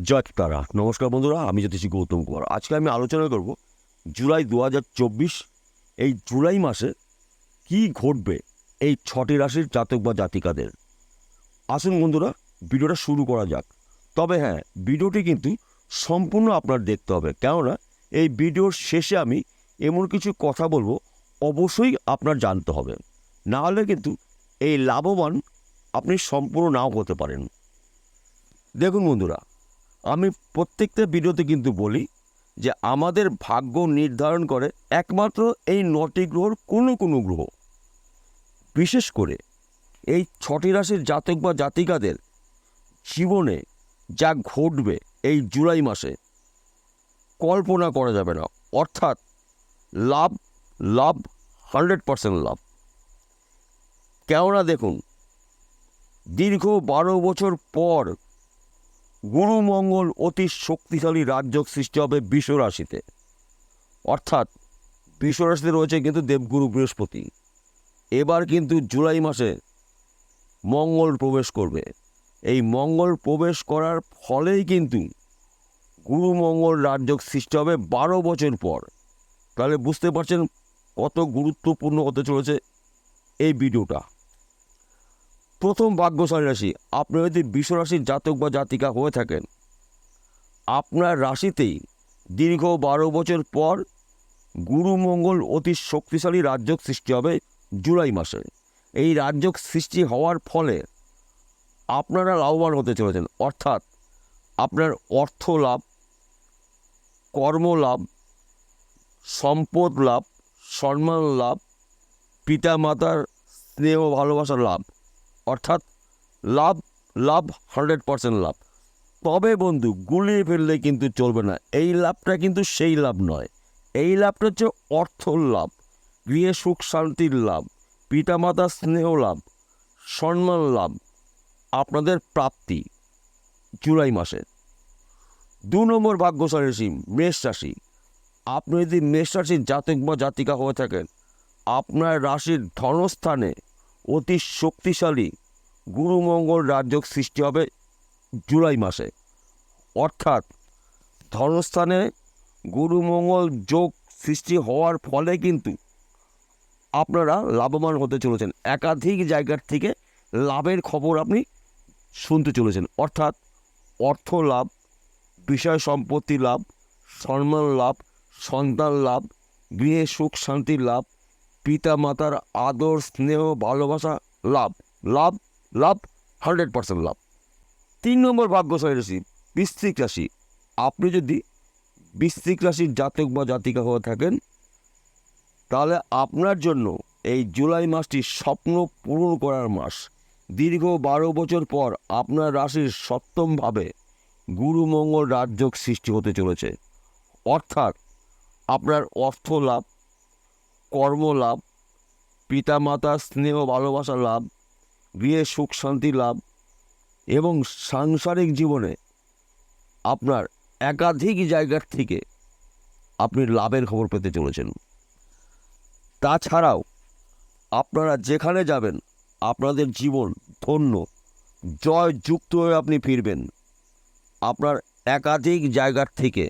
জয় তারা। নমস্কার বন্ধুরা, আমি জ্যোতিষী গৌতম কুমার। আজকে আমি আলোচনা করব জুলাই 2024। এই জুলাই মাসে কি ঘটবে এই 6টি রাশির জাতক বা জাতিকাদের। আসুন বন্ধুরা, ভিডিওটা শুরু করা যাক। তবে হ্যাঁ, ভিডিওটি কিন্তু সম্পূর্ণ আপনার দেখতে হবে, কেননা এই ভিডিওর শেষে আমি এমন কিছু কথা বলবো, অবশ্যই আপনার জানতে হবে। না হলে কিন্তু এই লাভবান আপনি সম্পূর্ণ নাও হতে পারেন। দেখুন বন্ধুরা, আমি প্রত্যেকটা ভিডিওতে কিন্তু বলি যে আমাদের ভাগ্য নির্ধারণ করে একমাত্র এই 9টি গ্রহর কোনো কোনো গ্রহ। বিশেষ করে এই 6টি রাশির জাতক বা জাতিকাদের জীবনে যা ঘটবে এই জুলাই মাসে কল্পনা করা যাবে না। অর্থাৎ লাভ, লাভ, 100% লাভ। কেননা দেখুন, দীর্ঘ 12 বছর পর গুরু মঙ্গল অতি শক্তিশালী রাজযোগ সৃষ্টি হবে বৃষ রাশিতে। অর্থাৎ বৃষ রাশিতে রয়েছে কিন্তু দেবগুরু বৃহস্পতি। এবার কিন্তু জুলাই মাসে মঙ্গল প্রবেশ করবে। এই মঙ্গল প্রবেশ করার ফলেই কিন্তু গুরু মঙ্গল রাজযোগ সৃষ্টি হবে 12 বছর পর। তাহলে বুঝতে পারছেন কত গুরুত্বপূর্ণ হতে চলেছে এই ভিডিওটা। প্রথম ভাগ্যশালী রাশি, আপনি যদি বৃষ রাশির জাতক বা জাতিকা হয়ে থাকেন, আপনার রাশিতেই দীর্ঘ 12 বছর পর গুরু মঙ্গল অতি শক্তিশালী রাজযোগ সৃষ্টি হবে জুলাই মাসে। এই রাজযোগ সৃষ্টি হওয়ার ফলে আপনারা লাভবান হতে চলেছেন। অর্থাৎ আপনার অর্থ লাভ, কর্মলাভ, সম্পদ লাভ, সম্মান লাভ, পিতামাতার স্নেহ ভালোবাসার লাভ। অর্থাৎ লাভ, লাভ, 100% লাভ। তবে বন্ধু, গুলিয়ে ফেললে কিন্তু চলবে না। এই লাভটা কিন্তু সেই লাভ নয়। এই লাভটা হচ্ছে অর্থ লাভ, গৃহে সুখ শান্তির লাভ, পিতামাতার স্নেহ লাভ, সম্মান লাভ, আপনাদের প্রাপ্তি জুলাই মাসে। 2 নম্বর ভাগ্যশালী রাশি মেষ রাশি। আপনি যদি মেষ রাশির জাতক বা জাতিকা হয়ে থাকেন, আপনার রাশির ধনস্থানে অতি শক্তিশালী গুরু মঙ্গল রাজযোগ সৃষ্টি হবে জুলাই মাসে। অর্থাৎ ধনস্থানে গুরু মঙ্গল যোগ সৃষ্টি হওয়ার ফলে কিন্তু আপনারা লাভবান হতে চলেছেন। একাধিক জায়গার থেকে লাভের খবর আপনি শুনতে চলেছেন। অর্থাৎ অর্থ লাভ, বিষয় সম্পত্তি লাভ, সম্মান লাভ, সন্তান লাভ, গৃহে সুখ শান্তির লাভ, পিতা মাতার আদর স্নেহ ভালোবাসা লাভ, লাভ, লাভ, 100% লাভ। 3 নম্বর ভাগ্যশালী রাশি বৃশ্চিক রাশি। আপনি যদি বৃশ্চিক রাশির জাতক বা জাতিকা হয়ে থাকেন, তাহলে আপনার জন্য এই জুলাই মাসটি স্বপ্ন পূরণ করার মাস। দীর্ঘ 12 বছর পর আপনার রাশির সপ্তমভাবে গুরু মঙ্গল রাজযোগ সৃষ্টি হতে চলেছে। অর্থাৎ আপনার অর্থ লাভ, কর্ম লাভ, পিতামাতার স্নেহ ভালোবাসা লাভ, গৃহে সুখ শান্তি লাভ এবং সাংসারিক জীবনে আপনার একাধিক জায়গার থেকে আপনি লাভের খবর পেতে চলেছেন। তাছাড়াও আপনারা যেখানে যাবেন আপনাদের জীবন ধন্য, জয়যুক্ত হয়ে আপনি ফিরবেন। আপনার একাধিক জায়গার থেকে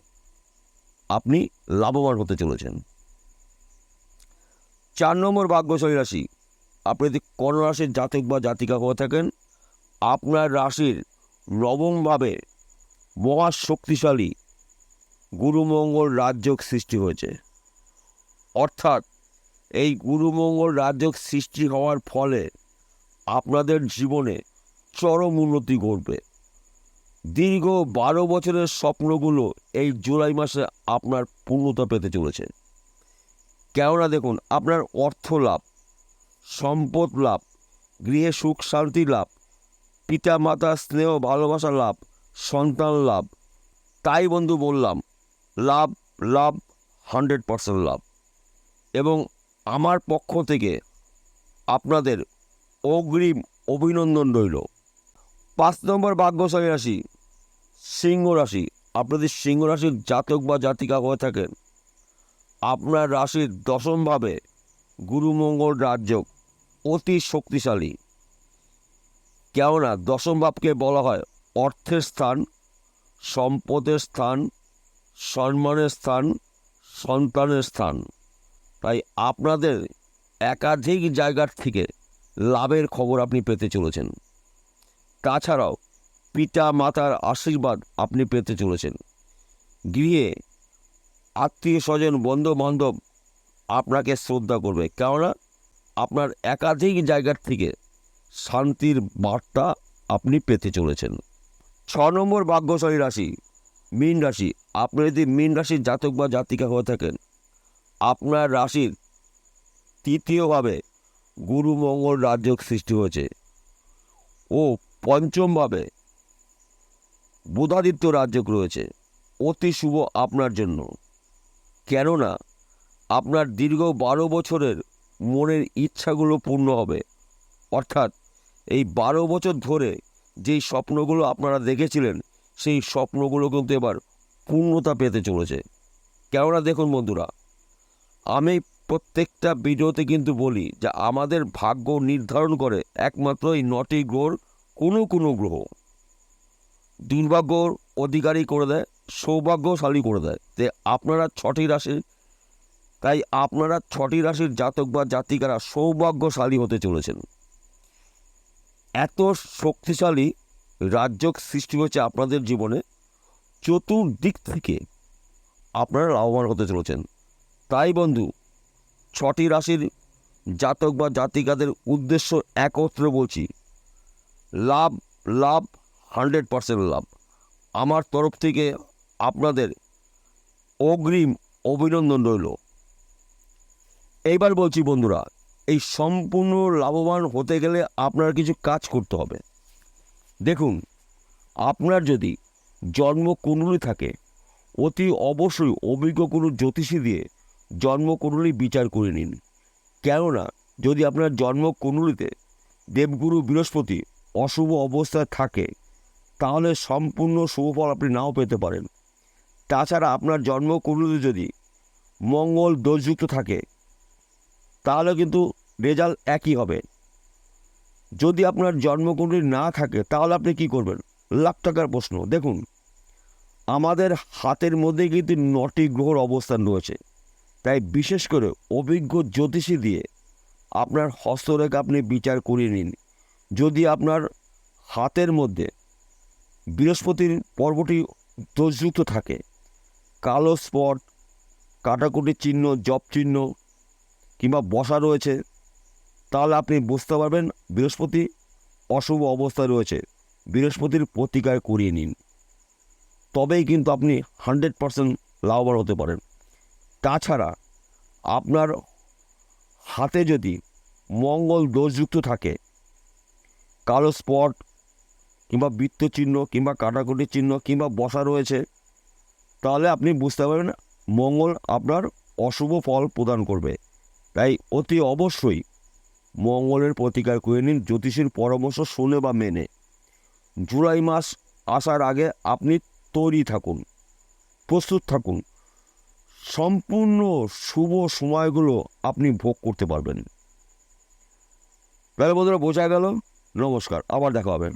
আপনি লাভবান হতে চলেছেন। 4 নম্বর ভাগ্যশালী রাশি, আপনি যদি কন্যা রাশির জাতক বা জাতিকা হয়ে থাকেন, আপনার রাশির নবমভাবে মহা শক্তিশালী গুরুমঙ্গল রাজযোগ সৃষ্টি হয়েছে। অর্থাৎ এই গুরুমঙ্গল রাজযোগ সৃষ্টি হওয়ার ফলে আপনাদের জীবনে চরম উন্নতি ঘটবে। দীর্ঘ 12 বছরের স্বপ্নগুলো এই জুলাই মাসে আপনার পূর্ণতা পেতে চলেছে। কেননা দেখুন, আপনার অর্থ লাভ, সম্পদ লাভ, গৃহে সুখ শান্তি লাভ, পিতা মাতার স্নেহ ভালোবাসা লাভ, সন্তান লাভ। তাই বন্ধু বললাম, লাভ, লাভ, 100% লাভ। এবং আমার পক্ষ থেকে আপনাদের অগ্রিম অভিনন্দন রইল। 5 নম্বর ভাগ্যশালী রাশি সিংহ রাশি। আপনাদের সিংহ রাশির জাতক বা জাতিকা হয়ে থাকেন, আপনার রাশির দশমভাবে গুরু মঙ্গল রাজযোগ অতি শক্তিশালী। কেননা দশম ভাবকে বলা হয় অর্থের স্থান, সম্পদের স্থান, সম্মানের স্থান, সন্তানের স্থান। তাই আপনাদের একাধিক জায়গার থেকে লাভের খবর আপনি পেতে চলেছেন। তাছাড়াও পিতা মাতার আশীর্বাদ আপনি পেতে চলেছেন। গৃহে আত্মীয় স্বজন বন্ধু বান্ধব আপনাকে শ্রদ্ধা করবে, কেননা আপনার একাধিক জায়গার থেকে শান্তির বার্তা আপনি পেতে চলেছেন। 6 নম্বর ভাগ্যশালী রাশি মীন রাশি। আপনি যদি মীন রাশির জাতক বা জাতিকা হয়ে থাকেন, আপনার রাশির তৃতীয়ভাবে গুরু মঙ্গল রাজযোগ সৃষ্টি হয়েছে ও পঞ্চমভাবে বুধাদিত্য রাজযোগ রয়েছে। অতি শুভ আপনার জন্য, কেননা আপনার দীর্ঘ 12 বছরের মনের ইচ্ছাগুলো পূর্ণ হবে। অর্থাৎ এই 12 বছর ধরে যেই স্বপ্নগুলো আপনারা দেখেছিলেন, সেই স্বপ্নগুলো কিন্তু এবার পূর্ণতা পেতে চলেছে। কেননা দেখুন বন্ধুরা, আমি প্রত্যেকটা ভিডিওতে কিন্তু বলি যে আমাদের ভাগ্য নির্ধারণ করে একমাত্র এই 9টি গ্রহর কোনো গ্রহ। দুর্ভাগ্যর অধিকারী করে দেয়, সৌভাগ্যশালী করে দেয়। যে আপনারা 6টি রাশির, তাই আপনারা 6টি রাশির জাতক বা জাতিকারা সৌভাগ্যশালী হতে চলেছেন। এত শক্তিশালী রাজযোগ সৃষ্টি হচ্ছে আপনাদের জীবনে, চতুর্দিক থেকে আপনারা লাভবান হতে চলেছেন। তাই বন্ধু, 6টি রাশির জাতক বা জাতিকাদের উদ্দেশ্য একত্রে বলছি, লাভ লাভ 100% লাভ। আমার তরফ থেকে আপনাদের অগ্রিম অভিনন্দন রইল। এইবার বলছি বন্ধুরা, এই সম্পূর্ণ লাভবান হতে গেলে আপনার কিছু কাজ করতে হবে। দেখুন, আপনার যদি জন্মকুণ্ডলী থাকে, অতি অবশ্যই অভিজ্ঞ কোনো জ্যোতিষী দিয়ে জন্মকুণ্ডলী বিচার করে নিন। কেননা যদি আপনার জন্মকুণ্ডলীতে দেবগুরু বৃহস্পতি অশুভ অবস্থায় থাকে, তাহলে সম্পূর্ণ শুভফল আপনি নাও পেতে পারেন। তাছাড়া আপনার জন্মকুণ্ডলীতে যদি মঙ্গল দোষযুক্ত থাকে, তাহলে কিন্তু রেজাল্ট একই হবে। যদি আপনার জন্মকুণ্ডলী না থাকে, তাহলে আপনি কি করবেন? লাখ টাকার প্রশ্ন। দেখুন, আমাদের হাতের মধ্যে কিন্তু 9টি গ্রহর অবস্থান রয়েছে। তাই বিশেষ করে অভিজ্ঞ জ্যোতিষী দিয়ে আপনার হস্তরেখা আপনি বিচার করিয়ে নিন। যদি আপনার হাতের মধ্যে বৃহস্পতির পর্বটি দোষযুক্ত থাকে, কালো স্পট, কাটাকুটি চিহ্ন, জপ চিহ্ন কিংবা বসা রয়েছে, তাহলে আপনি বুঝতে পারবেন বৃহস্পতি অশুভ অবস্থায় রয়েছে। বৃহস্পতির প্রতিকার করিয়ে নিন, তবেই কিন্তু আপনি 100% লাভবান হতে পারেন। তাছাড়া আপনার হাতে যদি মঙ্গল দোষযুক্ত থাকে, কালো স্পট কিংবা বৃত্ত চিহ্ন কিংবা কাটাকুটি চিহ্ন কিংবা বসা রয়েছে, তাহলে আপনি বুঝতে পারবেন মঙ্গল আপনার অশুভ ফল প্রদান করবে। তাই অতি অবশ্যই মঙ্গলের প্রতিকার করে নিন, জ্যোতিষীর পরামর্শ শুনে বা মেনে। জুলাই মাস আসার আগে আপনি তৈরি থাকুন, প্রস্তুত থাকুন, সম্পূর্ণ শুভ সময়গুলো আপনি ভোগ করতে পারবেন। তাহলে বন্ধুরা, বোঝা গেল। নমস্কার, আবার দেখা হবে।